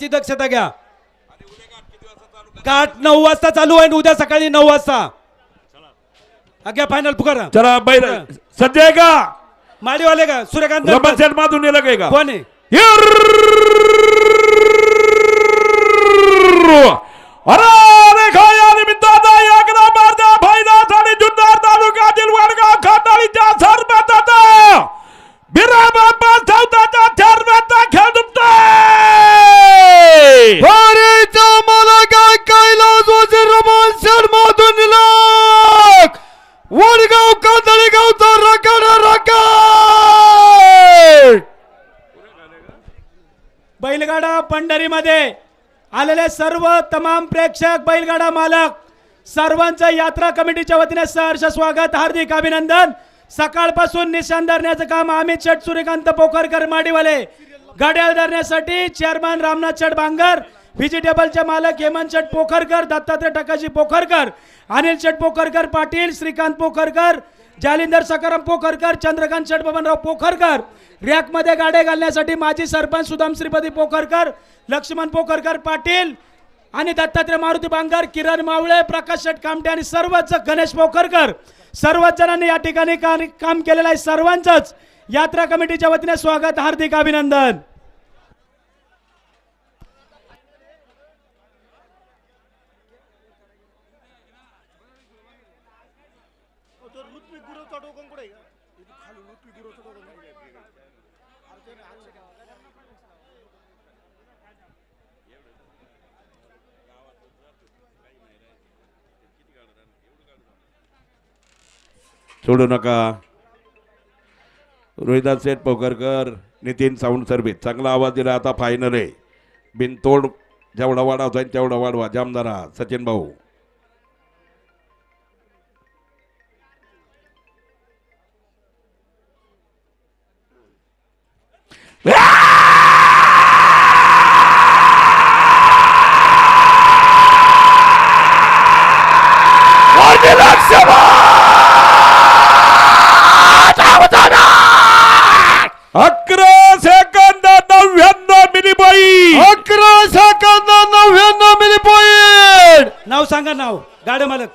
ची दक्षता घ्या. घाट 9 वाजता चालू आहे. उद्या सकाळी 9 वाजता घ्या फायनल पुकारा. चला बैल सज्ज आहे का? माडीवाले का? सूर्यकांत रमण शेठ माधून नेलं काय का? कोण आहे? अरे खाया निमित्तानं एक नंबरचा फायदा आणि जुन्नर तालुक्यातील वडगाव खताळीच्या सरपंचाचा बिराबाबा चौथाच्या चेअरमॅनचा खेळ दुपतोय. वारीचा मला काय कैलास वजीर रमण शेठ माधून निलक वडगाव कातळी गावचा रकाड बैलगाडा पंढरीमध्ये आलेले सर्व तमाम प्रेक्षक, बैलगाडा मालक सर्वांचं यात्रा कमिटीच्या वतीने सहर्ष स्वागत, हार्दिक अभिनंदन. सकाळपासून निशाण धरण्याचं काम अमित शेठ, सूर्यकांत पोखरकर माडीवाले, गाड्या धरण्यासाठी चेअरमन रामनाथ शेठ बांगर, व्हेजिटेबलचे मालक हेमंत शेठ पोखरकर, दत्तात्रय टकाजी पोखरकर, अनिल शेठ पोखरकर पाटील, श्रीकांत पोखरकर, जालिंदर सकाराम पोखरकर, चंद्रकांत शेठ बबनराव पोखरकर, रॅक मध्ये गाड्या घालण्यासाठी माजी सरपंच सुदाम श्रीपती पोखरकर, लक्ष्मण पोखरकर पाटील आणि दत्तात्रय मारुती बांगर, किरण मावळे, प्रकाश शेठ कामटे आणि सर्वच गणेश पोखरकर, सर्वच जणांनी या ठिकाणी काम केलेलं आहे. सर्वांचंच यात्रा कमिटीच्या वतीने स्वागत, हार्दिक अभिनंदन. सोडू नका. रोहिदास शेठ पोखरकर, नितीन साऊंड सर्व्हिस, चांगला आवाज दिला. आता फायनल आहे. बिनतोड जेवढा वाढवता येईल तेवढा वाढवा. जामदारा सचिन भाऊ. अकरा second 99 milli point. 11 second 99 milli point. नाव सांगा, नाव गाड्या मालक.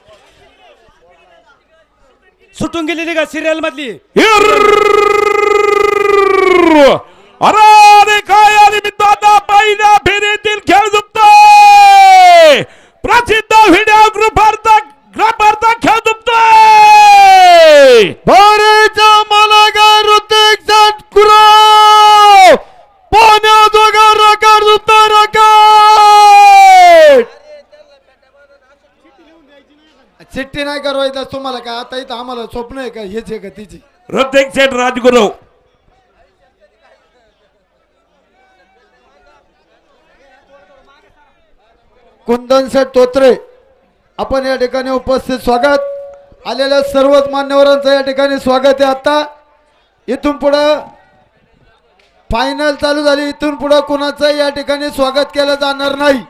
सुटून गेलेली का सिरियल मधली? अरे काय निमित्तानं पहिल्या फेरीतील खेळ दुपतोय. प्रसिद्ध व्हिडिओग्राफरचा खेळ दुपतोय. वारीचा मला काय ऋतिक शेठ कुराव पाण्या जोगा रकाड दुसरा रकाड. चिठ्ठी नाही का रोहिदास तुम्हाला काय? आता इथं आम्हाला स्वप्न आहे का? हेच आहे का तिची? ऋतिक शेठ राजगुरू. कुंदन शेठ तोत्रे आपण या ठिकाणी उपस्थित. स्वागत. आलेल्या सर्वच मान्यवरांचं या ठिकाणी स्वागत आहे. आता इथून पुढं फायनल चालू झाली. इथून पुढं कुणाचं या ठिकाणी स्वागत केलं जाणार नाही.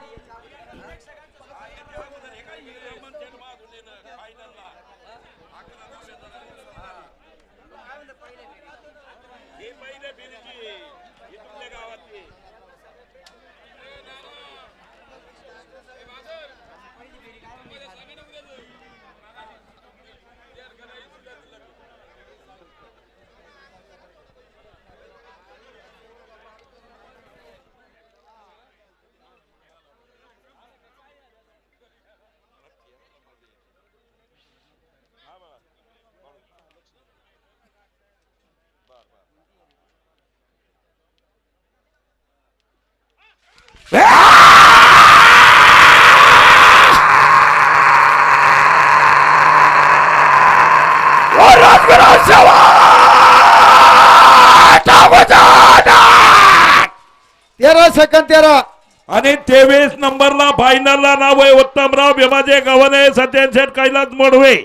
तेरा सेकंद 13 आणि 23 नंबरला फायनलला नाव आहे उत्तमराव भीमाजे गव्हाणे, सत्यन शेठ कैलास मोडवे.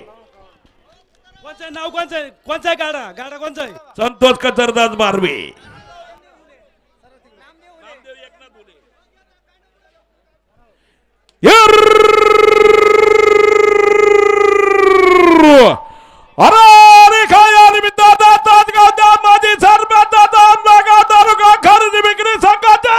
कोणचं नाव? कोणचा गाडा? गाडा कोणचा आहे? संतोष कचरदास बारवे. अरे खाया निमित्तानं तासगावच्या माजी सरपंचाचा नागाव तालुका खरेदी विक्री संघाचे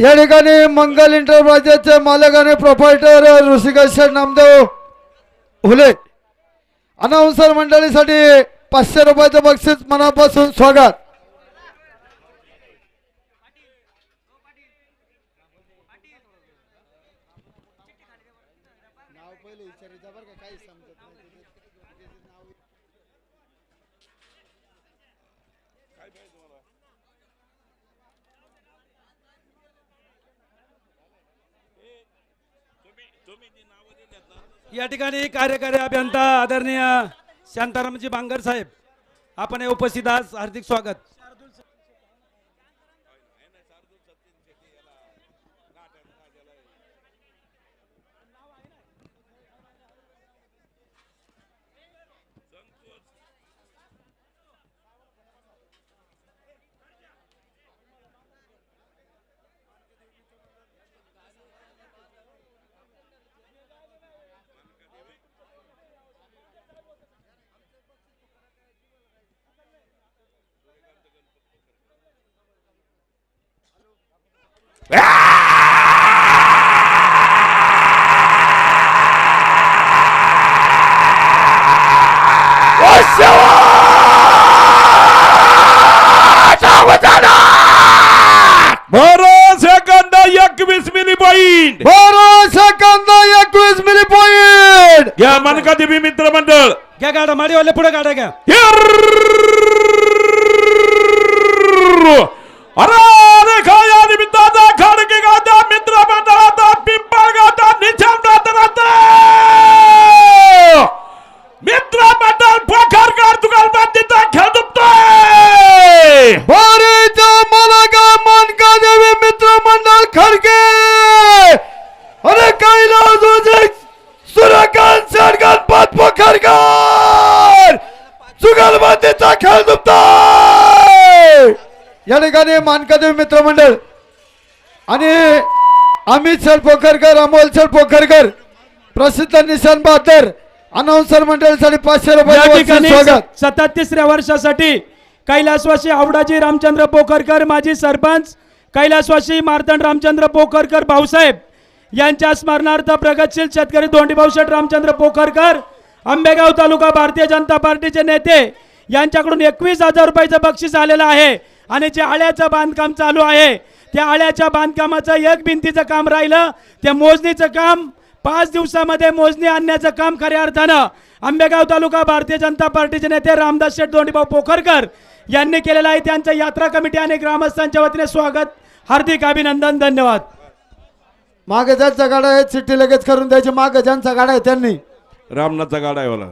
या ठिकाणी मंगल इंटरप्राइजेसचे मालक आणि प्रोप्रायटर ऋषिकेश नामदेव हुले अनाउन्सर मंडळीसाठी 500 रुपयाचं बक्षीस मनापासून स्वागत. या ठिकाणी कार्यकारी अभियंता आदरणीय शांतारामजी बांगर साहेब आपण हे उपस्थित आहात, हार्दिक स्वागत. बारा second 21 milli point. 12 second 21 milli point. घ्या मनका देवी मित्र मंडळ. घ्या गाडा माडीवाले पुढे गाडा घ्या. अरे खाया निमित्ताचा खाडके गावता मित्र मंडळाचा पिंपळ गावता निशान राहता मित्र मंडळ पोखरकर तुकाल बांधीचा खेळ दुखतोय. बारीचा मालका मनका देवी मित्र मंडळ खडके अरे कैलास सूर्यकांत गणपत पोखरकर जुगलबंदीचा खेळ दुखतोय. या ठिकाणी मानकादेवी मित्र मंडळ आणि अमित सर पोखरकर अमोल सर पोखरकर प्रसिद्ध निशान बहादर अनाउन्सर मंडळीसाठी 500 या रुपये ठिकाणी स्वागत. 37व्या वर्षासाठी कैलासवासी आवडाजी रामचंद्र पोखरकर माजी सरपंच कैलासवासी मार्तंड रामचंद्र पोखरकर भाऊसाहेब यांच्या स्मरणार्थ प्रगतशील शेतकरी धोंडीभाऊ शेठ रामचंद्र पोखरकर आंबेगाव तालुका भारतीय जनता पार्टीचे नेते यांच्याकडून 21,000 रुपयाचं बक्षीस आलेलं आहे. आणि जे आळ्याचं बांधकाम चालू आहे त्या आळ्याच्या बांधकामाचं एक भिंतीचं काम राहिलं, त्या मोजणीचं काम 5 दिवसामध्ये मोजणी आणण्याचं काम खऱ्या अर्थानं आंबेगाव तालुका भारतीय जनता पार्टीचे नेते रामदास शेठ धोंडीभाऊ पोखरकर यांनी केलेलं आहे. त्यांचं यात्रा कमिटी आणि ग्रामस्थांच्या वतीने स्वागत, हार्दिक अभिनंदन, धन्यवाद. मागे ज्यांचा गाडा आहे चिठ्ठी लगेच करून द्यायची. मागे ज्यांचा गाडा आहे त्यांनी रामनाथचा गाडा आहे मला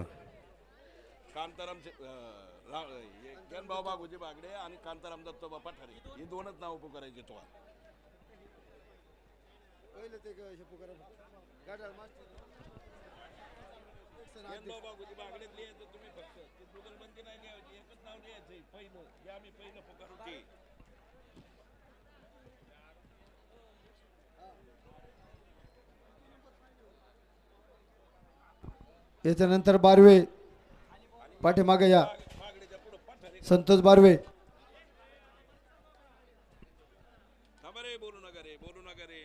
कांताराम भाऊ बागुजी बागडे आणि कांताराम दत्त बापा ठरे ही दोनच नाव पुकारायचे तो. बागुजी बागडे लिहायचं तुम्ही फक्त ते जुगलबंदी नाही लिहायची, एकच नाव लिहायचं पहिलं हे आम्ही पहिलं पुकारू ते. याच्यानंतर बारवे पाठीमागे या संतोष बारवे. बोलू नका रे, बोलू नका रे.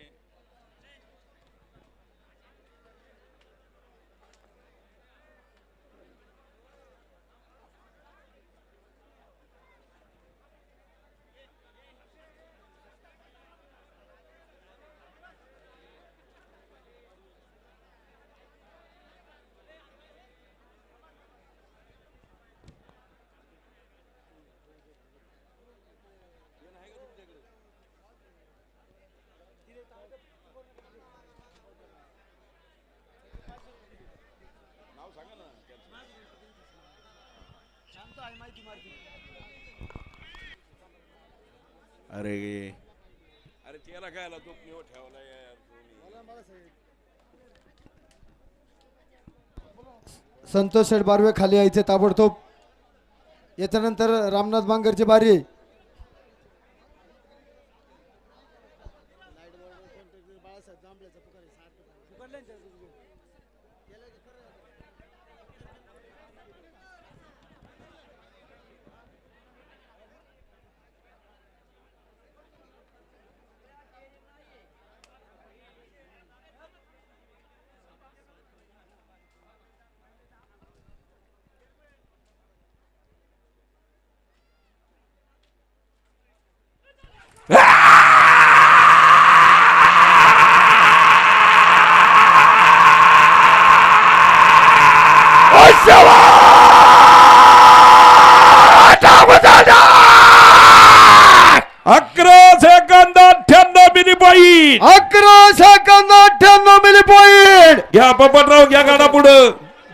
अरे अरे त्याला काय आला तो निवड ठेवला यार. संतोष शेठ बारवे खाली यायचे ताबडतोब. याच्यानंतर रामनाथ बांगरची बारी आहे.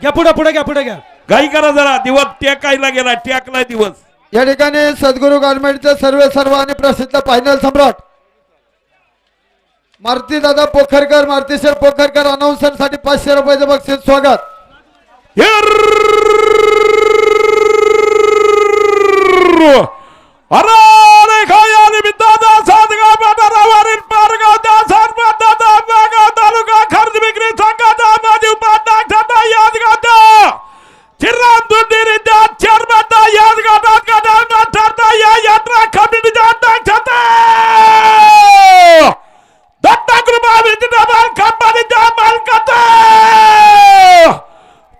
घ्या पुढे पुढे घ्या पुढे घ्या. घाई करा जरा, दिवस टेकायला गेला, टेकलाय दिवस. या ठिकाणी सद्गुरू गारमेंटचे सर्व आणि प्रसिद्ध फायनल सम्राट मारुती दादा पोखरकर, मारुतीशर पोखरकर अनाउन्सर साठी 500 रुपयाचं बक्षीस स्वागत. अरे खाया निमित्तादा सादगा बाजारावरील पारगाव त्या सरपंचाचा बागाव तालुका खर्च विक्री संघाचा माजी उपाध्यक्षाचा यादगाचा चिराम दुर्दिरीच्या चेअरमनचा यादगाचा कदाना ठरता या यात्रा कमिटीच्या अध्यक्षाचा दत्ता कृपा विद्यामान कंपनीच्या मालकाचा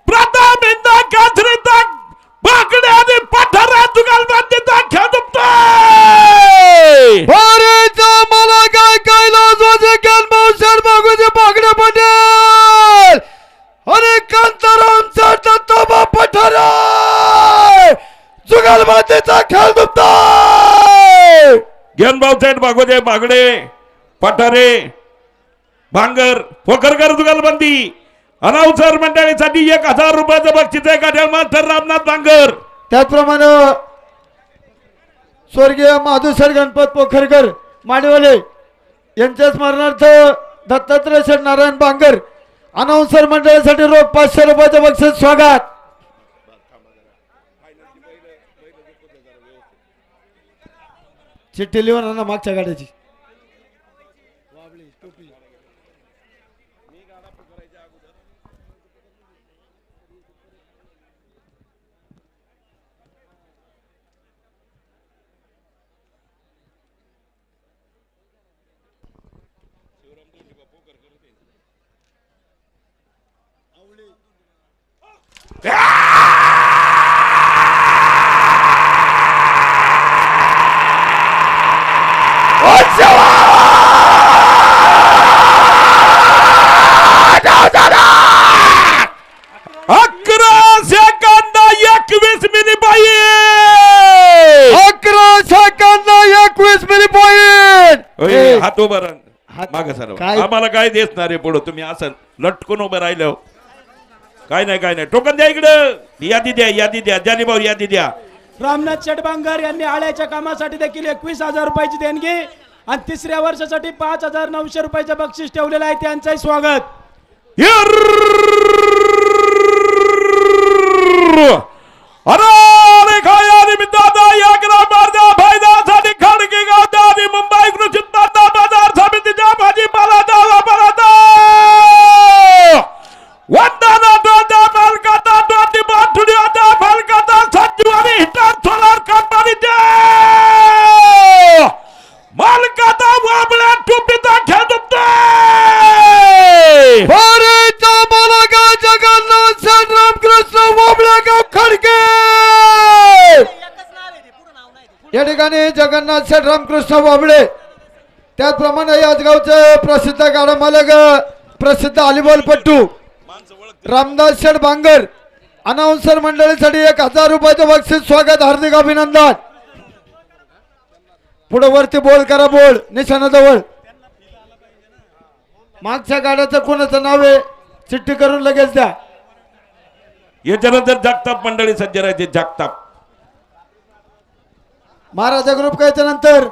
प्रथम इंदा काचरीचा बाकडे आणि पठारा जुगालबंदीचा खेळ दुपतोय. भारतचा मला काय कैलास वाजेकर मौसर मागुजे बागडे पटेल आणि कांतारामचा दत्तोबा पठारा जुगालबंदीचा खेळ दुपतोय. ज्ञानभाऊ सेठ बागोदे बागडे पठारे भांगर पोखरकर जुगालबंदी अनाउन्सर मंडळीसाठी 1000 रुपयाचं बक्षीस आहे. गाड्या मास्टर रामनाथ भांगर. त्याचप्रमाणे स्वर्गीय माधुसर गणपत पोखरकर माडीवाले यांच्या स्मरणार्थ दत्तात्रय शेठ नारायण बांगर अनाउन्सर मंडळासाठी रोख 500 रुपयाचं बक्षीस स्वागत. चिठ्ठी लिहून आणा मागच्या गाड्याची. हात उभं माग सर काय? आम्हाला काय देसणार आहे पुढं तुम्ही असं लटकून उभं राहिलं. काय नाही टोकन द्या इकडं. यादी द्या जानी भाऊ यादी द्या. रामनाथ शेठ बांगर यांनी आळ्याच्या कामासाठी देखील 21,000 रुपयाची देणगी आणि तिसऱ्या वर्षासाठी 5,900 रुपयाचं बक्षीस ठेवलेलं आहे. त्यांचंही स्वागत. अरे खाया निमित्तादा या ग्रामाच्या फायद्यासाठी खडकी गावच्या आणि मुंबई कृषी उत्पन्न बाजार समितीच्या भाजीपालाचा व्यापाराचा वंदना दोनच्या मालकाचा दोन्ही बाथुडीच्या मालकाचा संजीव आणि हिटर सोलार कंपनीचे मालकाचा वाबळ्या टोपीचा खेळ दुपतोय. भारतचा मालक जगन्नाथ शेठ रामकृष्ण वाबळेगाव खडके. या ठिकाणी जगन्नाथ शेठ रामकृष्ण वाबळे त्याचप्रमाणे याच गावचे प्रसिद्ध गाडा मालक प्रसिद्ध अलिबॉल पट्टू रामदास शेठ बांगर अनाउन्सर मंडळीसाठी 1000 रुपयाचं बक्षीस स्वागत. हार्दिक अभिनंदन. पुढे वरती बोल करा. बोल निशाणाजवळ मागच्या गाड्याचं कोणाचं नाव आहे चिठ्ठी करून लगेच द्या. याच्यानंतर जगताप मंडळी सज्ज राहायचे. जगताप महाराजा ग्रुप कायच्या नंतर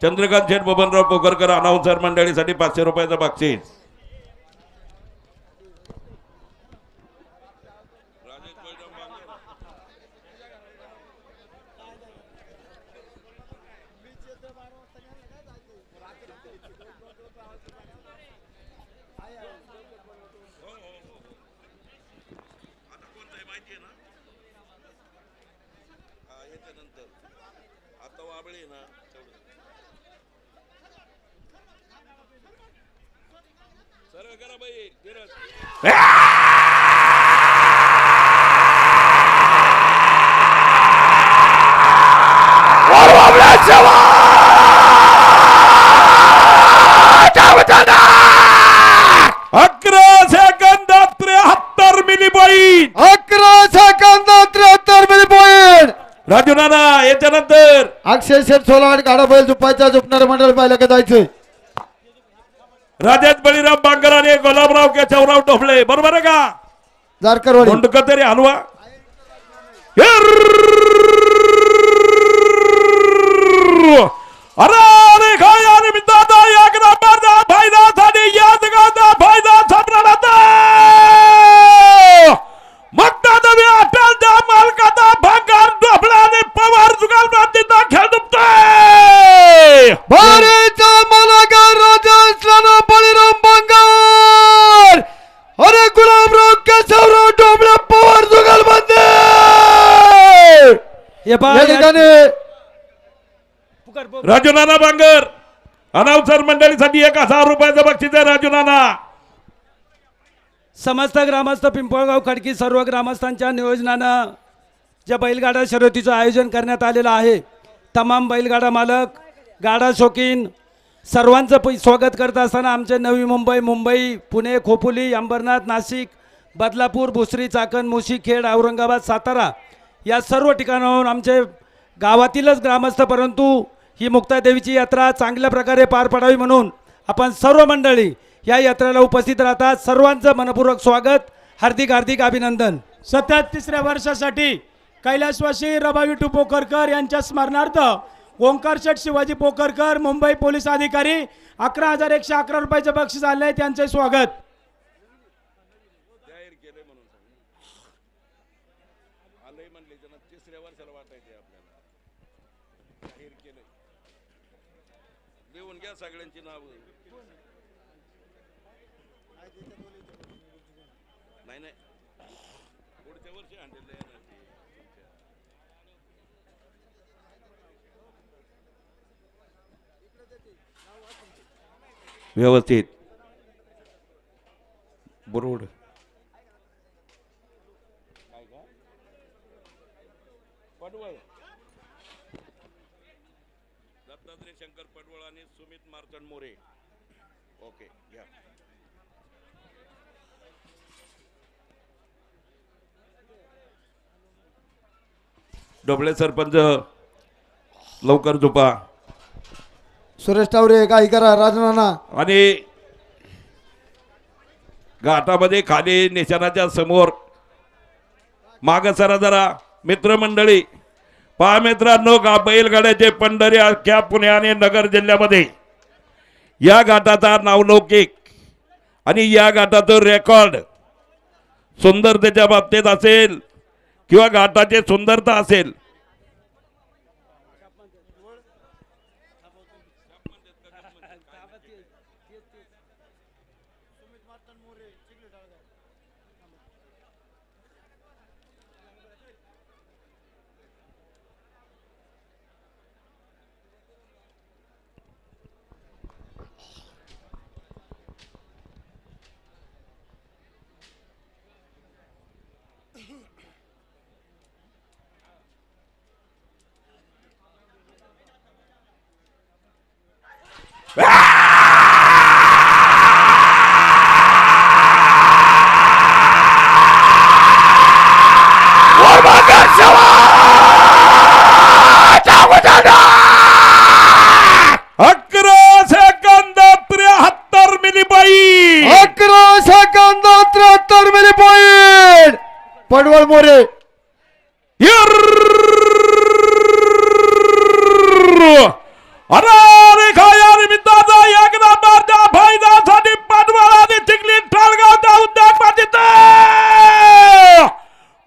चंद्रकांत शेठ बबनराव पोखरकर अनाउन्सर मंडळीसाठी 500 रुपयाचं बक्षीस. राजू नाना याच्यानंतर अक्षय शेठ सोलाड गाडा बैल झुपायचा झुपणार मंडळ पाहिलं का जायचंय. राजेश बळीराम बांगर आणि गुलाबराव केशवराव ढोबळे, बरोबर आहे का? जारकरवाडी कोंडक तरी हलवा. अरे खाया निमित्ताचा एक नंबरचा फायदासाठी याद गावचा फायदा सम्राटाचा मक्तादवी हॉटेलच्या मालकाचा भांगार ढोबळा आणि पवार जुगाल प्रांतीचा खेळ दुखतोय. भारीचा मलाकार राजेश राणा बळीराम बांगर अरे गुलाबराव केशवराव ढोबळे पवार जुगाल बंदे हे पहा, या ठिकाणी पुकार, पुकार. राजू नाना बांगर अनाउन्सर मंडळीसाठी 1000 रुपयाचं बक्षीस आहे. राजू नाना समस्त ग्रामस्थ पिंपळगाव खडकी सर्व ग्रामस्थांच्या नियोजनानं ज्या बैलगाडा शर्यतीचं आयोजन करण्यात आलेलं आहे, तमाम बैलगाडा मालक, गाडा शौकीन सर्वांचं स्वागत करत असताना आमचे नवी मुंबई, मुंबई, पुणे, खोपोली, अंबरनाथ, नाशिक, बदलापूर, भोसरी, चाकण, मुशी, खेड, औरंगाबाद, सातारा या सर्व ठिकाणाहून आमचे गावातीलच ग्रामस्थ, परंतु ही मुक्तादेवीची यात्रा चांगल्या प्रकारे पार पडावी म्हणून आपण सर्व मंडळी या यात्रेला उपस्थित राहतात. सर्वांचं मनपूर्वक स्वागत, हार्दिक हार्दिक अभिनंदन. सतत 3ऱ्या वर्षासाठी कैलासवासी रबा विठू पोकरकर यांच्या स्मरणार्थ ओंकार शेठ शिवाजी पोकरकर, मुंबई पोलीस अधिकारी 11,111 रुपयाचे बक्षीस आले, त्यांचे स्वागत. सगळ्यांची नाव नाही नाही पुढच्या वर्षी आणलेलं आहे. व्यवस्थित बरोबर. दत्तात्रय शंकर पडवळ आणि सुमित मार्तंड मोरे. ओके घ्या. ढोबळे सरपंच लवकर झोपा. सुरेश टावरे काही करा राजनाना आणि घाटामध्ये खाली निशाणाच्या समोर माग सरा जरा मित्रमंडळी. पहा मित्रांनो, बैलगाड्याचे पंढरी अख्ख्या पुणे आणि नगर जिल्ह्यामध्ये या घाटाचा नावलौकिक आणि या घाटाचं रेकॉर्ड सुंदरतेच्या बाबतीत असेल किंवा घाटाची सुंदरता असेल, पडवळ मोरे अरे खाया निमित्ताचा एक नंबरचा फायदासाठी पडवळ आणि चिखली ठाणगावचा उद्योगपतीत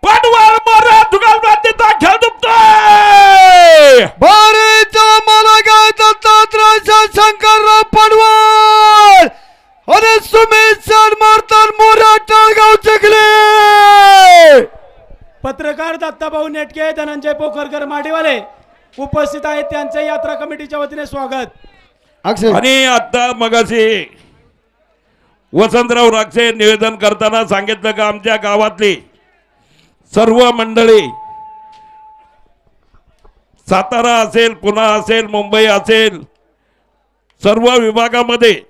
पडवळ मोरे जुगाल प्रांतीचा खेळ दुखतोय. भारीचा मलाकार दत्तात्रय शंकरराव पडवळ आणि सुमित मार्तंड मोरे ठाणगाव चिखली. पत्रकार दत्ताभाऊ नेटके, धनंजय पोखरकर माडीवाले उपस्थित आहेत, त्यांचे यात्रा कमिटीच्या वतीने स्वागत. आणि आता मगाशी वसंतराव राक्षे निवेदन करताना सांगितलं का आमच्या गावातली सर्व मंडळी, सातारा असेल, पुणे असेल, मुंबई असेल, सर्व विभागामध्ये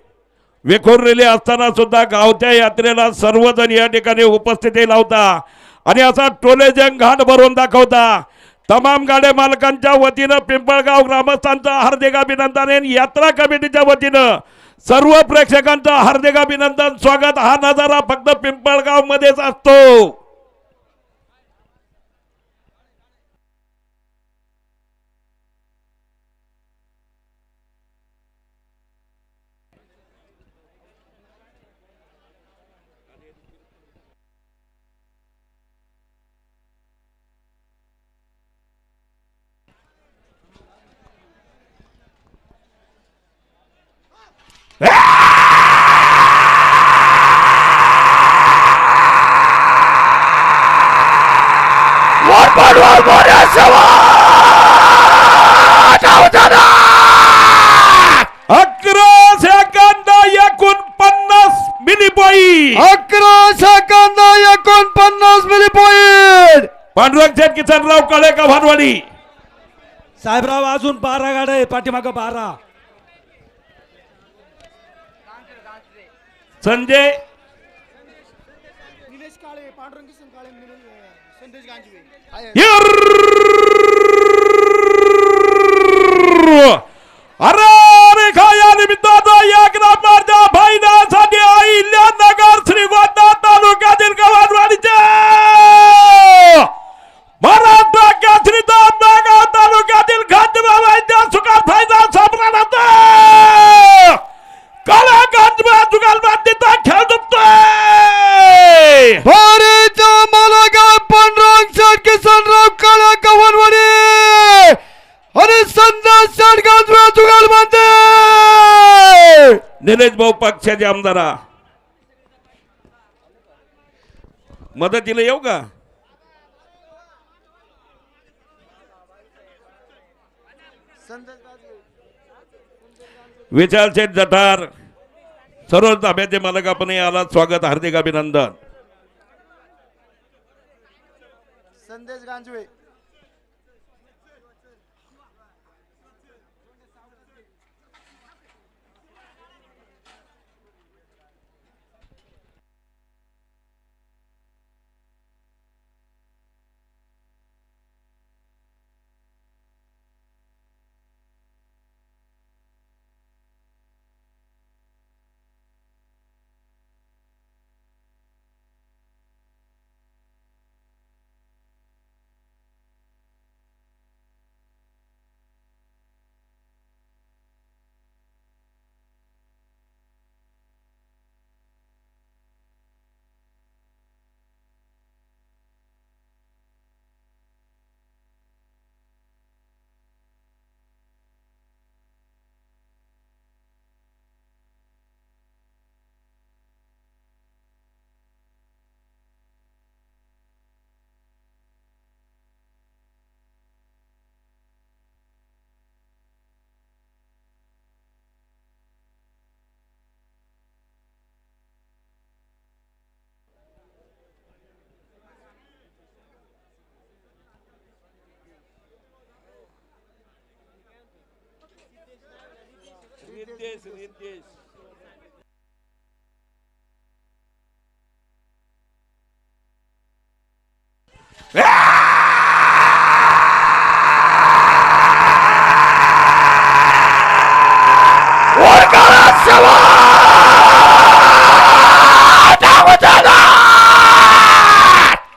विखुरलेले असताना सुद्धा गावच्या यात्रेला सर्वजण या ठिकाणी उपस्थिती लावता आणि असा टोले जंग घाट भरून दाखवता. तमाम गाड्या मालकांच्या वतीनं पिंपळगाव ग्रामस्थांचं हार्दिक अभिनंदन. यात्रा कमिटीच्या वतीनं सर्व प्रेक्षकांचं हार्दिक अभिनंदन स्वागत. हा नजारा फक्त पिंपळगाव मध्येच असतो. अकरा second 49 milli point. 11 second 49 milli point. Pandurang Sheth Kisanrao कळेका भानवाडी. साहेबराव अजून 12 गाड्या आहे पाठीमागं 12. संजय अरे खाया निमित्तानं एक नंबरच्या फायद्यासाठी अहिल्यानगर श्रीगोंदा तालुक्यातील गव्हाणवाडीचे महाराष्ट्र केसरीचा आंबेगाव तालुक्यातील खांडबाबांच्या सुखात फायदा सम्राट काला खांडबा जुगालबांधीचा खेळ दुखतोय. भारतीय मालगा पांडुरंग शेठ किसनराव काळा गव्हाणवाडी आणि संदेश शेठ गाजवे जुगालबांधे. निलेश भाऊ पक्षाचे आमदारा मदतीला येऊ का? विशाल शेठ जठार सर्व ताब्याचे मालक आपण आला स्वागत हार्दिक अभिनंदन. संदेश गांजवे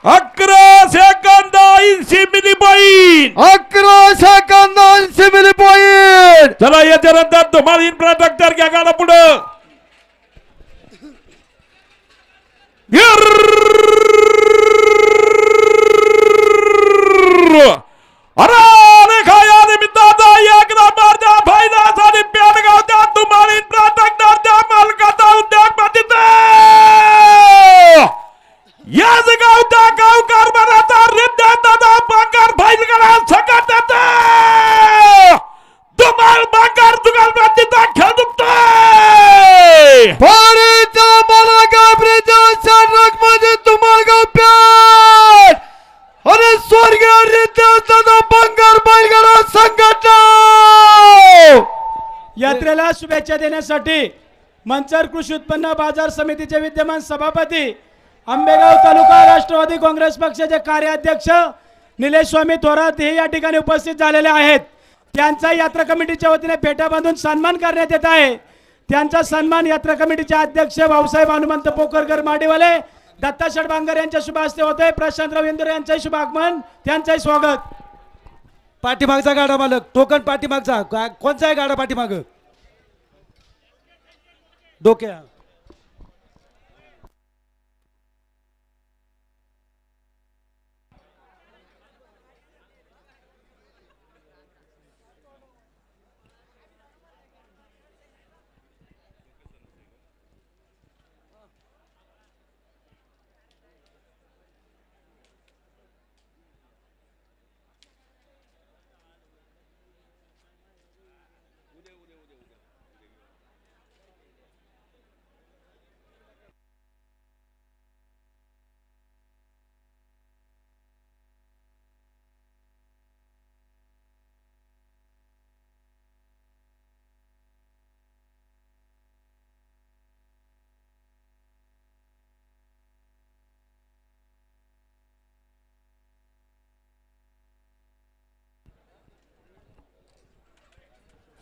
अकरा second 80 milli point. 11 second 80 milli point. चला याच्यानंतर तुम्हाला इन्फ्रास्ट्रक्चर घ्या गाडा पुढं. अरे खाया निमित्तानं एक नंबरच्या फायद्यासाठी पेडगावच्या तुम्हाला इन्फ्रास्ट्रक्चरच्या मालकाचा उद्योगपतीचा याच गावच्या गावकार मनाचा हृदय दादा बांगर फाईलगडा सकट येते. तुम्हाला बांगर जुगालबांधीचा खेळ दुखतोय. भारतीय मालगा ब्रिजेश शेठ रकमाचे तुम्हाला प्यार आणि स्वर्गीय हृदय दादा बांगर बैलगाडा संघटना. यात्रेला शुभेच्छा देण्यासाठी मंचर कृषी उत्पन्न बाजार समितीचे विद्यमान सभापती आंबेगाव तालुका राष्ट्रवादी काँग्रेस पक्षाचे कार्याध्यक्ष निलेश स्वामी थोरात हे या ठिकाणी उपस्थित झालेले आहेत. त्यांचा यात्रा कमिटीच्या वतीने फेटा बांधून सन्मान करण्यात येत आहे. त्यांचा सन्मान यात्रा कमिटीचे अध्यक्ष भाऊसाहेब हनुमंत पोखरकर माडेवाले दत्ताशेठ बांगर यांच्या शुभ हस्ते होते. प्रशांतराव इंदुरे यांचंही शुभ आगमन, त्यांचंही स्वागत. पाठीमागचा गाडा मालक टोकन पाठीमागचा कोणचा आहे गाडा पाठीमाग डोक्या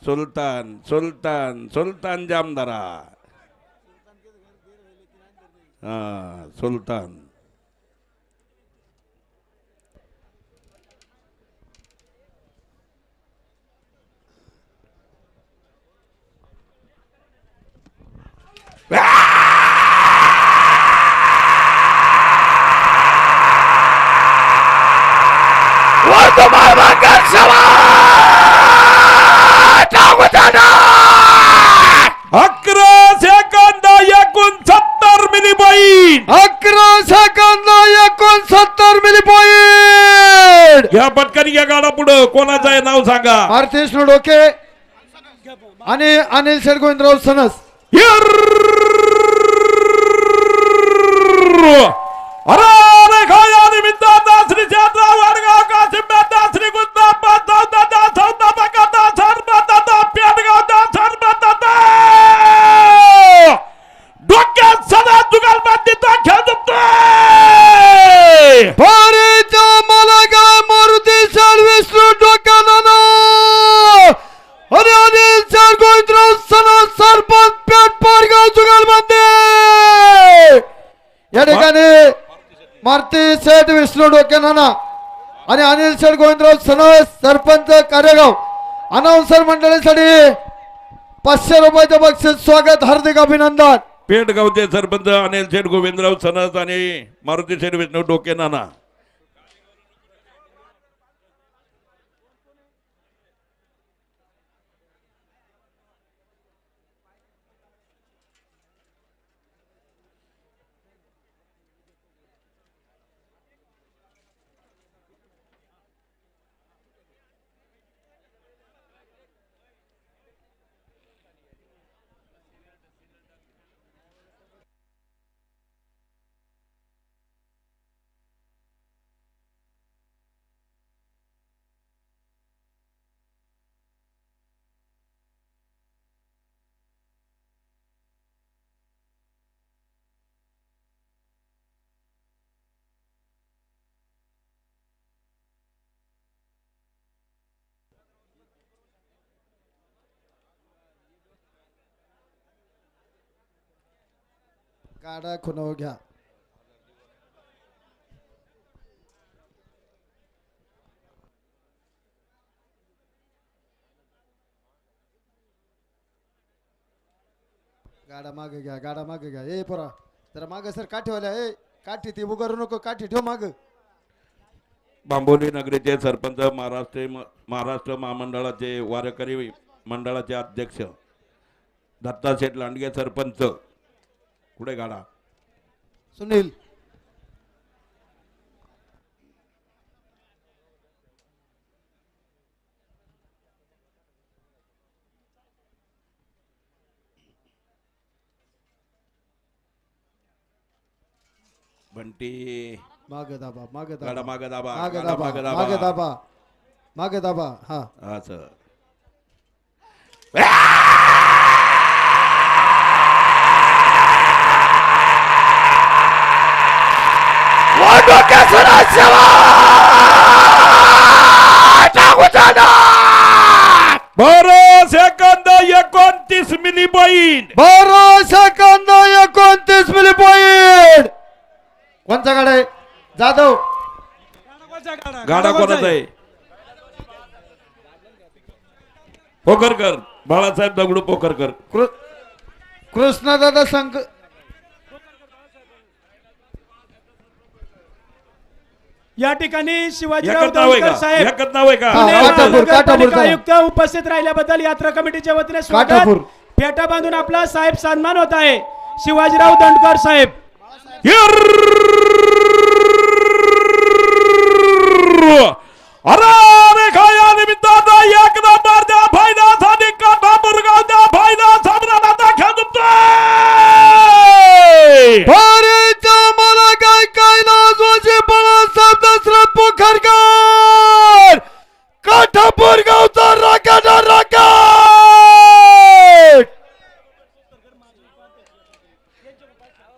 सुलतान सुलतान सुलतान जामदारा सुलतान अकरा second 69 milli point 11 second 69 milli point. घ्या पटकन घ्या गाडा पुढं. कोणाचं आहे नाव सांगा. आरतीश डोके आणि अनिल शेठ गोविंदराव सनस. अरे खाया निमित्तानं श्री शास्त्रा वडगाव कासिम दादा श्री गुजरात दादा सौदा बकाता सरबत दादा पेडगाव दादा सरबत दादा डोक्यात सदा जुगाल बांधिता खेळ जिंकतोय. भारीचा मालक मारुती सर्व्हिस डोक्यानं आणि अनिल शेठ गोविंदराव सनस सरपंच पेठ पारगाव जुगालबंदी. या ठिकाणी मारुती शेठ विष्णू डोकेनाना आणि अनिल शेठ गोविंदराव सनस सरपंच कार्यगाव अनाउन्सर मंडळीसाठी 500 रुपयाचं बक्षीस स्वागत, हार्दिक अभिनंदन. पेडगावचे सरपंच अनिल शेठ गोविंदराव सनस आणि मारुती शेठ विष्णू डोके नाना. गाडा खुनव घ्या. गाडा मागे घ्या, गाडा मागे घ्या. ए पोरा जरा मागे सर, काठीवाल्या ए काठी ती उगारू नको, काठी ठेव माग. बांबोली नगरीचे सरपंच महाराष्ट्र महामंडळाचे वारकरी मंडळाचे अध्यक्ष दत्ता शेठ लांडगे सरपंच. कुठे गाडा सुनील बंटी मागे दाबा, मागे गाडा दाबा, मागे दाबा मागे गाडा दाबा, मागे मागे दाबा. दाबा, मागे दाबा. हा असं 12 second 29 milli point. 12 second 29 milli point. कोणचा गाडा आहे? जाधव. गाडा कोणाचा आहे? पोखरकर, बाळासाहेब दगडू पोखरकर. कृष्णदादा संघ. या ठिकाणी शिवाजीराव एकच नाव आहे दौंडकर का? साहेब एकच नाव आहे का? हा, पुणे काठापूर, महानगरपालिका काठापूर. आयुक्त उपस्थित राहिल्याबद्दल यात्रा कमिटीच्या वतीने स्वागत. काठापूर. फेटा बांधून आपला साहेब सन्मान होत आहे. शिवाजीराव दौंडकर साहेब. अरे खाया निमित्तानं एक नंबर द्या फायद्यासाठी काठापूर गाव द्या फायदा सामना खेळतोय. भारीचा मला काय कैलास वाजे बाळासाहेब दशरथ पोखरकर. काठापूर गावचा राखाडा राखाड.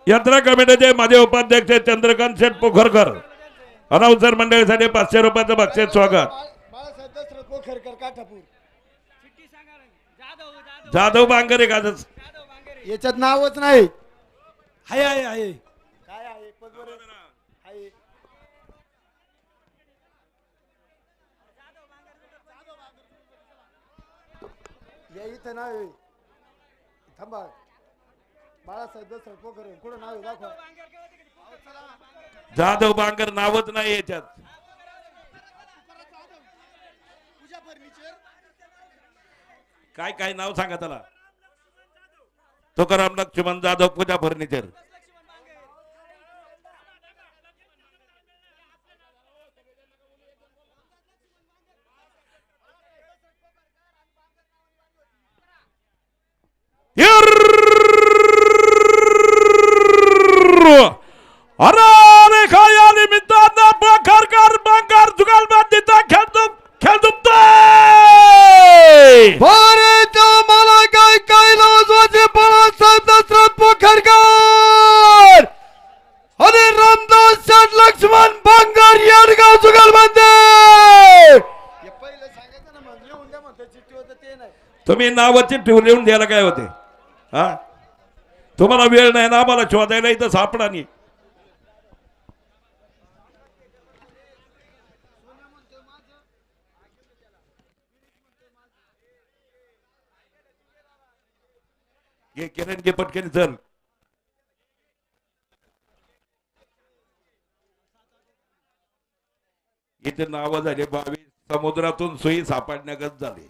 यात्रा कमिटीचे माझे उपाध्यक्ष चंद्रकांत शेठ पोखरकर. अनाउन्सर मंडळीसाठी 500 रुपयाचं बक्षीस स्वागत. बाळासाहेब दशरथ पोखरकर काठापूर. जाधव बांगरे का? याच्यात नावच नाही. आहे आहे आहे. काय आहे? पदवर आहे. या इथं नाव आहे. थांबा. बाळासाहेब दशरथ पोखरकर कुठं नाव आहे? दाखवा. जाधव बांगर नावच नाही याच्यात. काय काय नाव सांगा त्याला? तुकाराम लक्ष्मण जाधव पूजा फर्निचर. अरे खाया निमित्तानं पोखरकर बंगार जुगालबंदीचा खेळ भारीचा मला काय कैलास वाजे बाळासाहेब दशरथ पोखरकर आणि रामदास शेठ लक्ष्मण बांगर येडगाव जुगलबंदी. तुम्ही नावाची ठेवून लिहून द्यायला काय होते? हा, तुम्हाला वेळ नाही ना आम्हाला शोधायला इथं सापडा नाही. घे किरण घे पटकन चल. इथे नाव झाले 22 समुद्रातून सोयी सापडण्यागत झाले.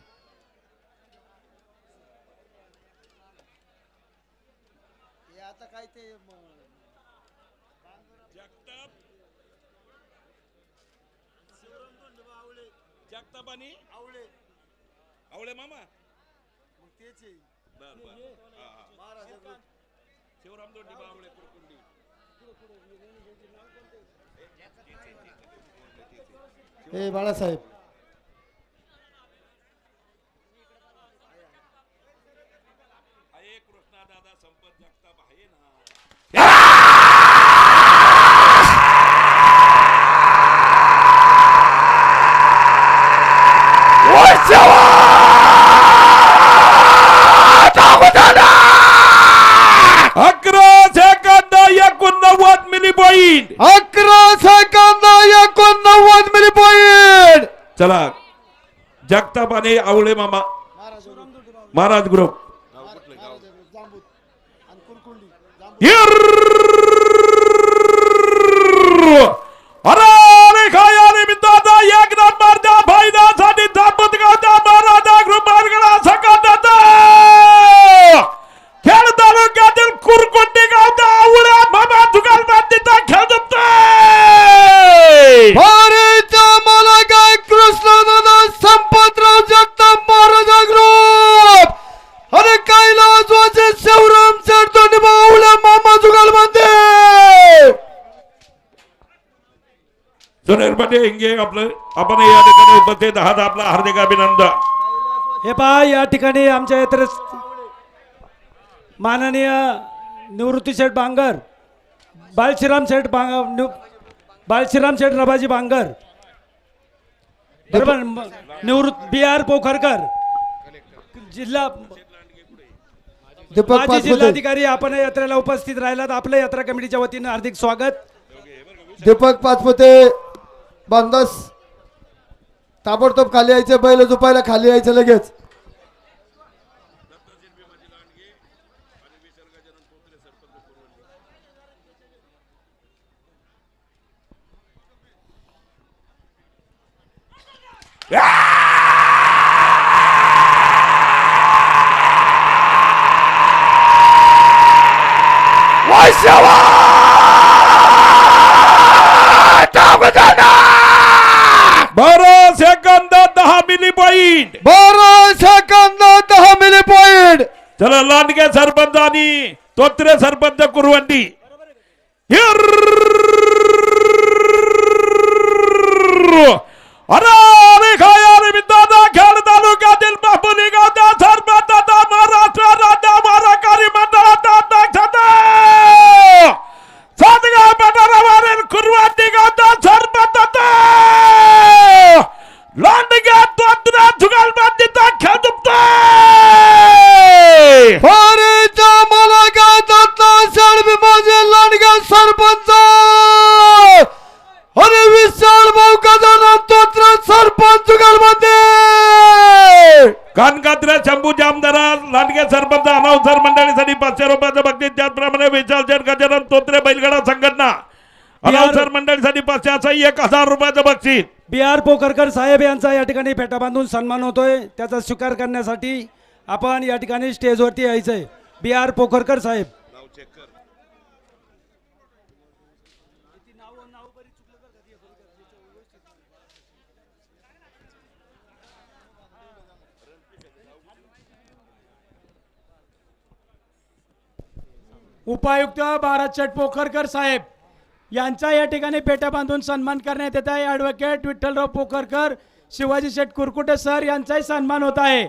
जगतापानी आवळे मामा शिवराम दोंडी बावळे कुरकुंडी. हे बाळासाहेब आहे कृष्णा दादा संपत जगताप आहे ना. अकरा second 89 milli point. 11 second 89 milli point. चला जगताप आणि आवळे मामा महाराज ग्रुप. अरे खाया निमित्तानं एक नंबर द्या फायद्यासाठी दापत गावच्या महाराजा ग्रुप बारगडा सकट खेळ तालुक्यातील कुरकुंडी गावच्या आवळ्या मामा जुगालबंदीचा खेळ जमतोय. भारीचा मला काय कृष्णदादा संपतराव जगताप महाराजा ग्रुप आणि कैलास वाजे शिवराम शेठ दोंडी बावळे मामा जुगलबंदी. सुनील पाटील हिंगे आपलं आपण या ठिकाणी उपस्थित आहात. आपला हार्दिक अभिनंदन. हे पहा या ठिकाणी आमच्या यात्रेस माननीय निवृत्ती शेठ बांगर, बाळशिराम शेठ रबाजी बांगर, बरोबर, निवृत्त BR पोखरकर जिल्हा दीपक माजी पाचपुते जिल्हाधिकारी आपण या यात्रेला उपस्थित राहिलात. आपल्या यात्रा कमिटीच्या वतीनं हार्दिक स्वागत. दीपक पाचपुते बांधस ताबडतोब खाली यायचे, बैल झोपायला खाली यायचं लगेच. बारा second 10 milli point. 12 second 10 milli point. चला लांडगे सरपंच आणि तोत्रे सरपंच कुरवंडी. अरे खाया विद्यादा खेड तालुक्यातील बापुली गावच्या सरपंचाचा महाराष्ट्र राज्य महाराकारी मंडळाचा अध्यक्ष सातगाव पठारावरील कुरवाडी गावचा सरपंच लांडगे तोत्रे जुगलबंदीचा खेळ दुखतोय. फारीच्या मालकाचा सर्व माझे लांडगा सरपंच आणि विशाल भाऊ गजानन तोत्र सरपंच जुगलबंदी. कानकात्रे शंभू जामदारा लांडगे सरपंच अनाउन्सर मंडळीसाठी 500 रुपयाचं बक्षीस. त्याचप्रमाणे विशाल शेठ गजानन तोत्रे बैलगाडा संघटना अनाउन्सर मंडळीसाठी 500 असं 1000 रुपयाचं बक्षीस. BR पोखरकर साहेब यांचा या ठिकाणी फेटा बांधून सन्मान होतोय. त्याचा स्वीकार करण्यासाठी आपण या ठिकाणी स्टेजवरती यायचंय. BR पोखरकर साहेब. उपायुक्त भारत शेठ पोखरकर साहेब यांचा या ठिकाणी पेट्या बांधून सन्मान करण्यात येत आहे. ॲडव्होकेट विठ्ठलराव पोखरकर, शिवाजी शेठ कुरकुटे सर यांचाही सन्मान होत आहे.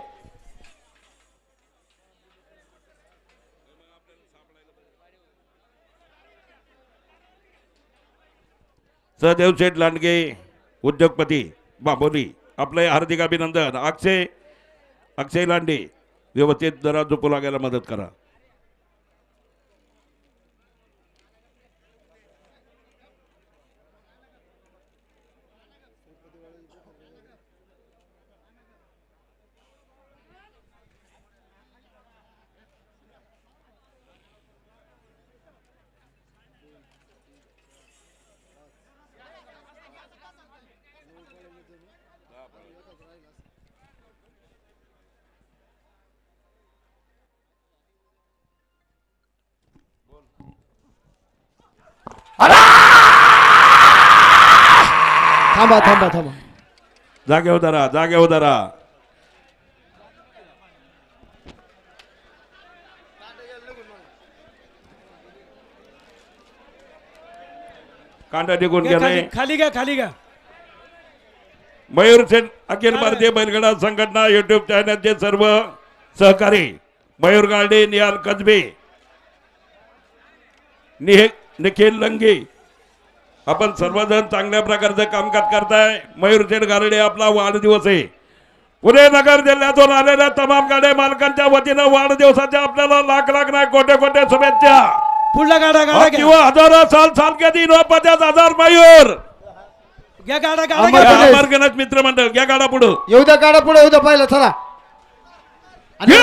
सहदेव शेठ लांडगे उद्योगपती बाबोली आपले हार्दिक अभिनंदन. अक्षय लांडे व्यवस्थित जरा झोपू लागायला मदत करा. थांबा थांबा थांबा. जागे उदारा जागे उदारा. कांदा टिकून गेले. खाली घ्या खाली घ्या. मयूर सेन अखिल भारतीय बैलगाडा संघटना युट्यूब चॅनलचे सर्व सहकारी मयूर गाडे, निहाल कसबे, निखिल लंगे, आपण सर्वजण चांगल्या प्रकारचं कामकाज करताय. मयूर सेन गारडे आपला वाढदिवस आहे. पुणे नगर जिल्ह्यातून आलेल्या तमाम गाड्या मालकांच्या वतीनं वाढदिवसाच्या आपल्याला लाख लाख नाही कोटे कोटे शुभेच्छा. पुढला गाडा गाडा घ्या. किंवा हजारो साल के दिन 50,000 मयूर घ्या गाडा गाडा अमर घ्या. गणेश. अमर गणेश मित्र मंडळ घ्या गाडा पुढं. येऊ द्या गाडा पुढे, येऊ द्या पाहिलं चला. आणि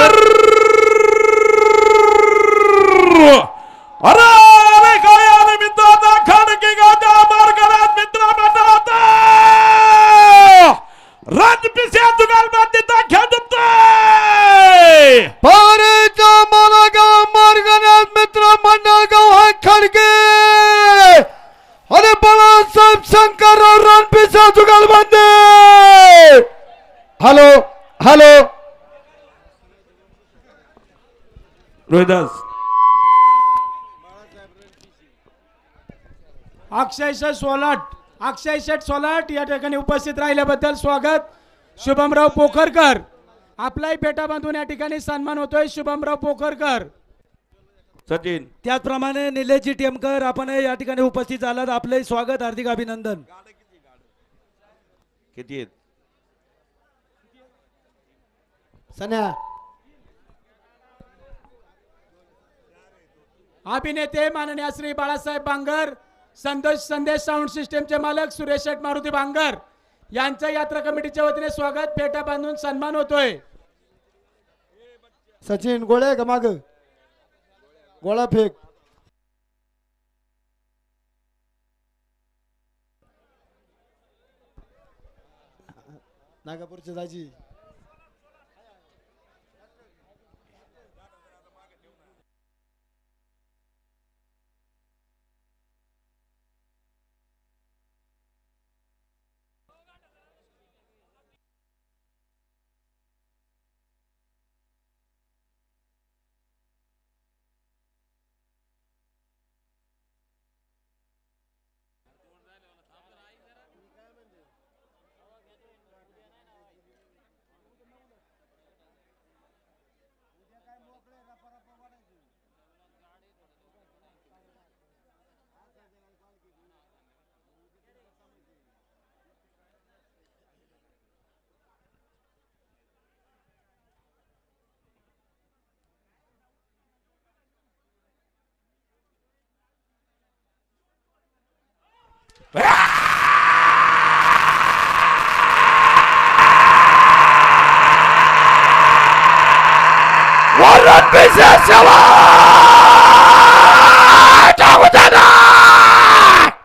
अरे काय आले मित्रांनो, खाडकी गावच्या अमर गणेश मित्र मंडळाचा राजपिस्या जुगलबंदीचा खेळ दुखतोय. फारीच्या मालगाव मार्गनाथ मित्र मंडळ गाव हा खडके आणि बाळासाहेब शंकर रणपिसा जुगलबंदी. हॅलो हॅलो रोहिदास अक्षय शेठ सोलाट या ठिकाणी उपस्थित राहिल्याबद्दल स्वागत. शुभमराव पोखरकर आपलाही पेटा बांधून या ठिकाणी सन्मान होतोय. शुभमराव पोखरकर. सचिन त्याचप्रमाणे निलेशजी टेमकर आपण या ठिकाणी उपस्थित झालात. आपले स्वागत, हार्दिक अभिनंदन. किती आहेत? सन्या अभिनेते माननीय श्री बाळासाहेब बांगर, संदेश साऊंड सिस्टमचे मालक सुरेश शेठ मारुती बांगर यांचं यात्रा कमिटीच्या वतीने स्वागत, फेटा बांधून सन्मान होतोय. सचिन गोळे का माग गोळा फेक. नागापूरची दाजी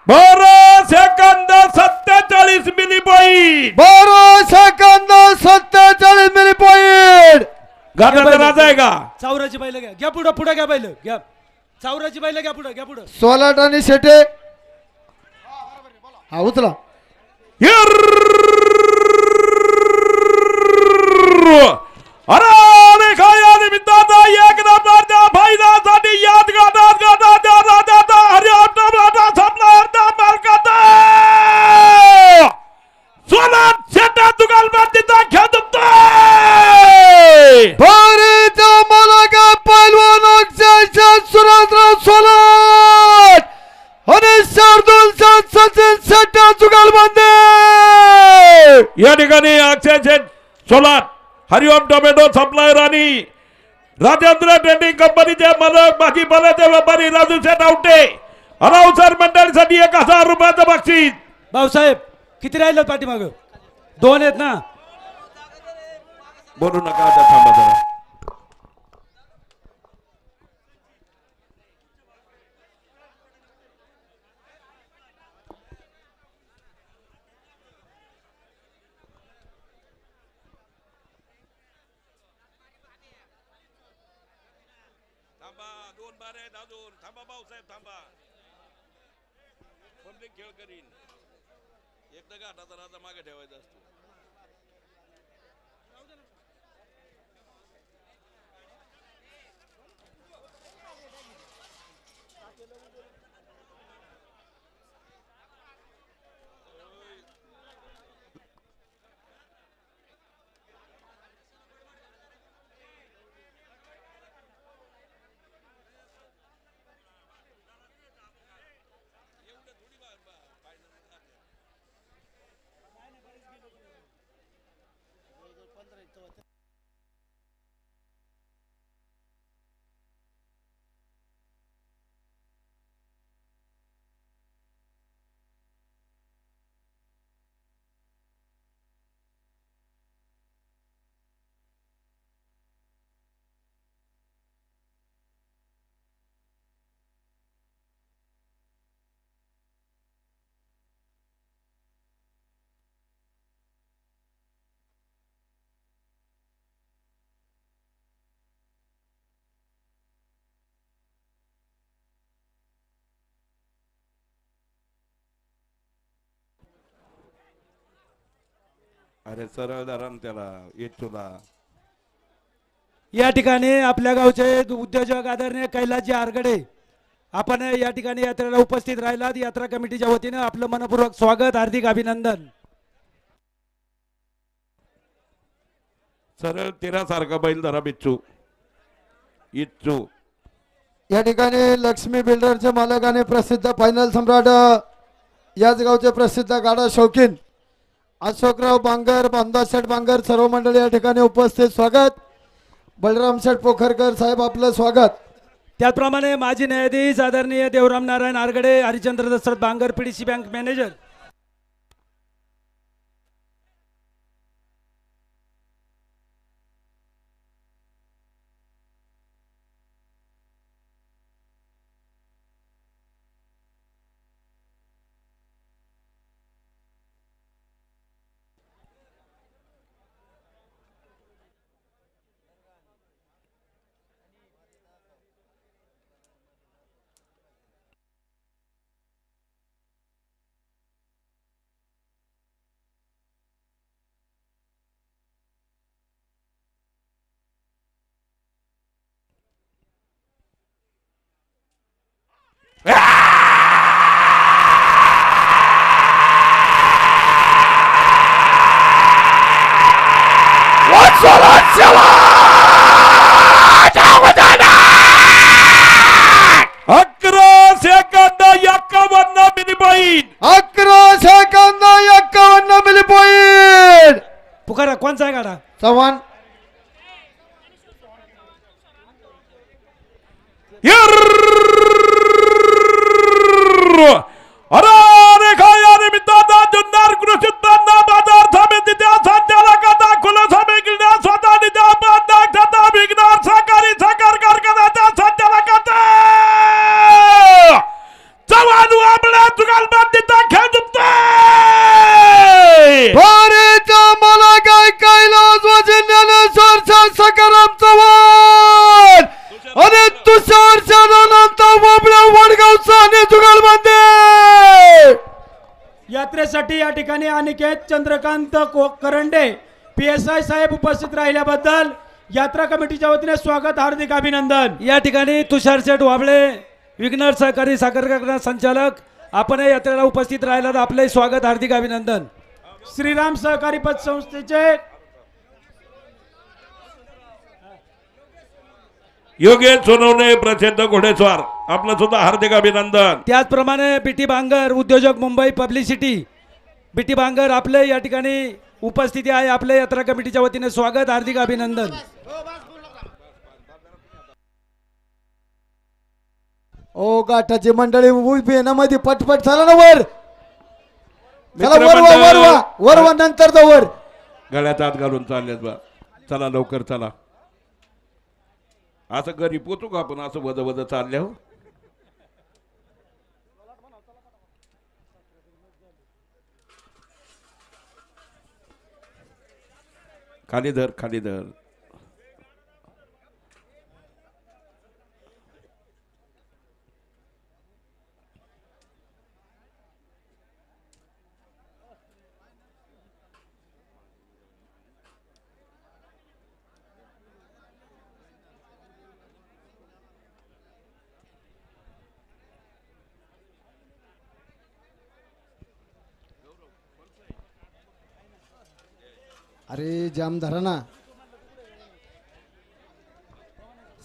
बरं second 47 milli point. 12 second 47 milli point. गाण्याचा राजा आहे का? चावराची बैल घ्या, घ्या पुढं, पुढे घ्या बैल, घ्या चावराची बैल, घ्या पुढं, घ्या पुढं. 16 आणि शेटे हा उचला. अरे खाया निमित्ताचा एक नंबरच्या फायद्यासाठी याद गाता हरिओम सामना अर्धा मार्काचा सोलार शेटा दुगालबाजीचा खेळ दुखतोय. भारत मालका पैलवान अक्षय सुरेंद्र सोलाट आणि शार्दुल सचिन शेट्टा जुगालबंदी. या ठिकाणी अक्षय शेठ सोलार, हरिओम टोमॅटो सप्लायर आणि राजेंद्र ट्रेडिंग कंपनीचे मालक माजी पाल्याचे व्यापारी राजू शेठ आवटे अनाउन्सर मंडळीसाठी 1000 रुपयाचं बक्षीस. भाऊसाहेब किती राहिलं पाठीमाग? 2 आहेत ना? बोलू नका आता, थांबा जरा. थांबा, 2 बारे आहेत अजून. थांबा भाऊसाहेब, थांबा. पब्लिक खेळ करीन. एकदा घाटाचा राजा मागे ठेवायचा असतो. अरे सरळ धरण त्याला येचुला. या ठिकाणी आपल्या गावचे उद्योजक आदरणीय कैलासजी आरगडे आपण या ठिकाणी यात्रेला उपस्थित राहिलात. यात्रा कमिटीच्या वतीने आपलं मनपूर्वक स्वागत, हार्दिक अभिनंदन. सरळ तेरासारखा बैल धरा बिच्चू इच्चू. या ठिकाणी लक्ष्मी बिल्डरचे मालक आणि प्रसिद्ध फायनल सम्राट याच गावचे प्रसिद्ध गाडा शौकीन अशोकराव बांगर, बामदास शेठ बांगर सर्व मंडळी या ठिकाणी उपस्थित. स्वागत. बलराम शेठ पोखरकर साहेब आपलं स्वागत. त्याचप्रमाणे माजी न्यायाधीश आदरणीय Devram Narayan Argade, Harichandra Dasharath Bangar, PDC bank manager. अकरा second 51 milli point. 11 second 51 milli point. पुकारा कोणचा आहे गाडा? चव्हाण. अरे खाया निमित्तानं जुन्नर कृषी उत्पन्न बाजार समितीच्या संचालकाचा खुलासा मिळण्या स्वतः निजामाबाद विघ्नार सहकारी साखर कारखान्याच्या संचालकाचा चव्हाण आपल्या जुगालबंदीचा खेळ जिंकतोय. भारीचा मला काय कैलास वजिंद्यानेश्वर सकाराम चव्हाण आणि तुषार शहानंतर बाबल्या वडगावचा आणि जुगालबंदी. यात्रेसाठी या ठिकाणी अनिकेत चंद्रकांत करंडे PSI साहेब उपस्थित राहिल्याबद्दल यात्रा कमिटीच्या वतीने स्वागत, हार्दिक अभिनंदन. या ठिकाणी तुषार शेठ वाबळे, विघ्नर सहकारी साखर कारखाना संचालक, आपण या यात्रेला उपस्थित राहिलात, आपले स्वागत, हार्दिक अभिनंदन. श्रीराम सहकारी पतसंस्थेचे योगेश सोनवणे प्रसिद्ध घोडेस्वार, आपलं सुद्धा हार्दिक अभिनंदन. त्याचप्रमाणे बीटी बांगर उद्योजक मुंबई पब्लिसिटी, बीटी बांगर आपले या ठिकाणी उपस्थिती आहे, आपल्या यात्रा कमिटीच्या वतीने स्वागत, हार्दिक अभिनंदन. ओ गाठाची मंडळी उभी आहे ना मध्ये, पटपट चला ना वर. चला वर वा वर वा वर वा, नंतर जा वर. गळ्यात हात घालून चाललेत बा. चला लवकर चला. असं घरी पोचू का आपण असं वद वद चालल्या हो. खाली धर खाली धर. अरे जाम धरा ना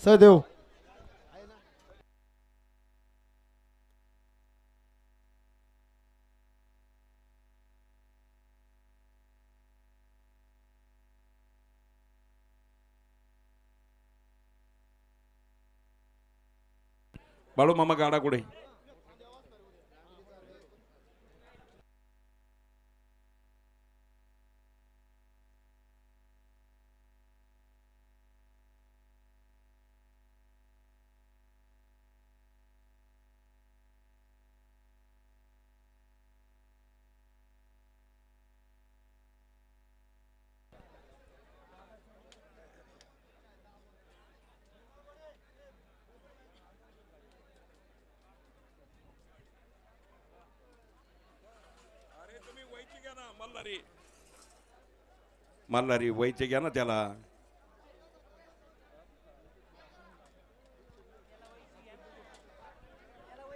सदेव. बाळू मामा गाडा कुठे? मल्हारी वैचे घ्या ना त्याला.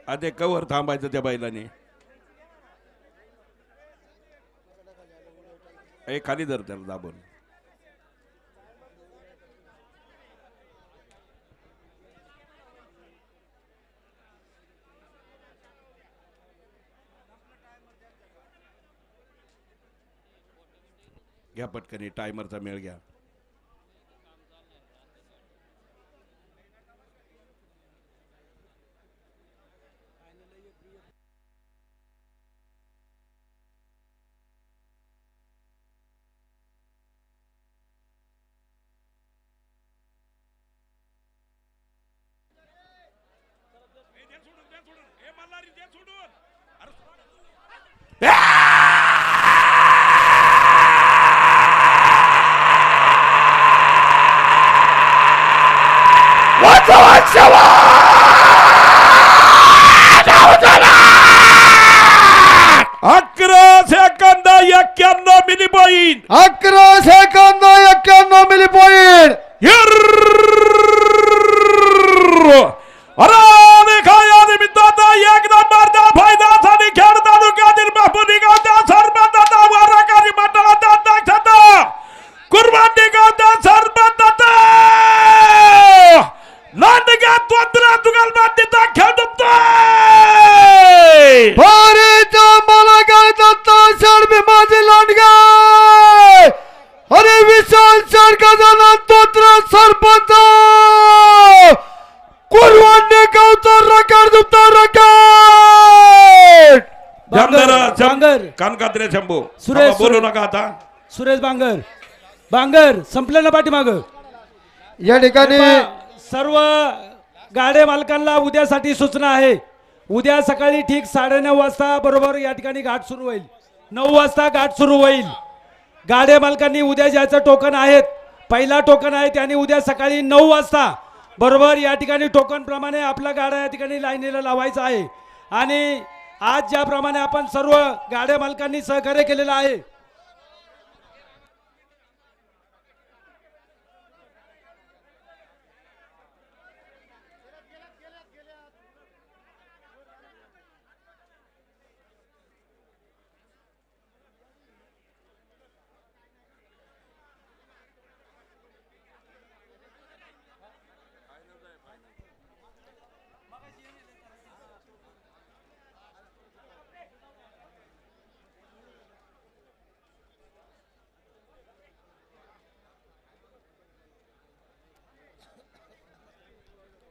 आधे कवर थांबायचं त्या बैलाने. खाली धर त्याला दाबून. घ्या पटकनी, टायमरचा मेळ घ्या. अकरा second 91 milli point 11 second 91 milli point या निमित्तानं एक नंबरचा फायद्यासाठी खेळ तालुक्यातील बापुरी गावच्या सरपंच वाराकारी मंडळाचा अध्यक्ष कुर्बानी गावच्या सरपंच लांडग्या तोंडरा जुगलबंदीचा खेळ दुखतोय भारतीय मालागाय दत्ता शर्मी माझे लांडगा अरे विशाल शर्कदाना तोत्र सरपंच कुलवंडे गावचा रकाड दुपता रकाड बांगर कानकात्रे शंभू सुरेश, बोलू नका आता सुरेश बांगर संपलं ना पाठीमाग या ठिकाणी सर्व गाडे मालकांना उद्यासाठी सूचना आहे. उद्या सकाळी ठीक 9:30 वाजता बरोबर या ठिकाणी घाट सुरू होईल. 9 वाजता घाट सुरू होईल. गाडे मालकांनी उद्या ज्याचं टोकन आहेत, पहिला टोकन आहे त्यांनी उद्या सकाळी 9 वाजता बरोबर या ठिकाणी टोकन प्रमाणे आपला गाडा या ठिकाणी लाईनीला लावायचा आहे. आणि आज ज्याप्रमाणे आपण सर्व गाड्या मालकांनी सहकार्य केलेलं आहे,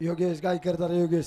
योगेश काय करतात योगेश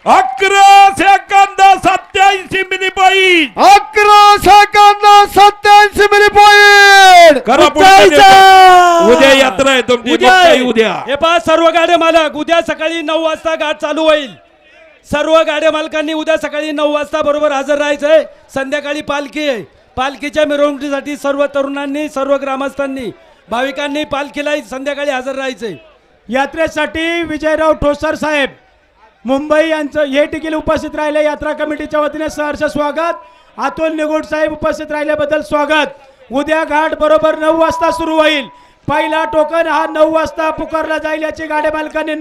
अकरा second 87 milli point 11 second 87 milli point करा उद्या यात्रा आहे तुमची उद्या हे पहा सर्व गाड्या मालक उद्या सकाळी 9 वाजता घाट चालू होईल. सर्व गाड्या मालकांनी उद्या सकाळी 9 वाजता बरोबर हजर राहायचंय. संध्याकाळी पालखी आहे. पालखीच्या मिरवणुकीसाठी सर्व तरुणांनी, सर्व ग्रामस्थांनी, भाविकांनी पालखीला संध्याकाळी हजर राहायचंय. यात्रेसाठी विजयराव ठोसर साहेब मुंबई यांचं हे देखील उपस्थित राहिले. यात्रा कमिटीच्या वतीने सहर्ष स्वागत. अतुल निगुड साहेब उपस्थित राहिल्याबद्दल स्वागत. उद्या घाट बरोबर 9 वाजता सुरू होईल. पहिला टोकन हा 9 वाजता पुकारला जाईल याची गाड्या मालकांनी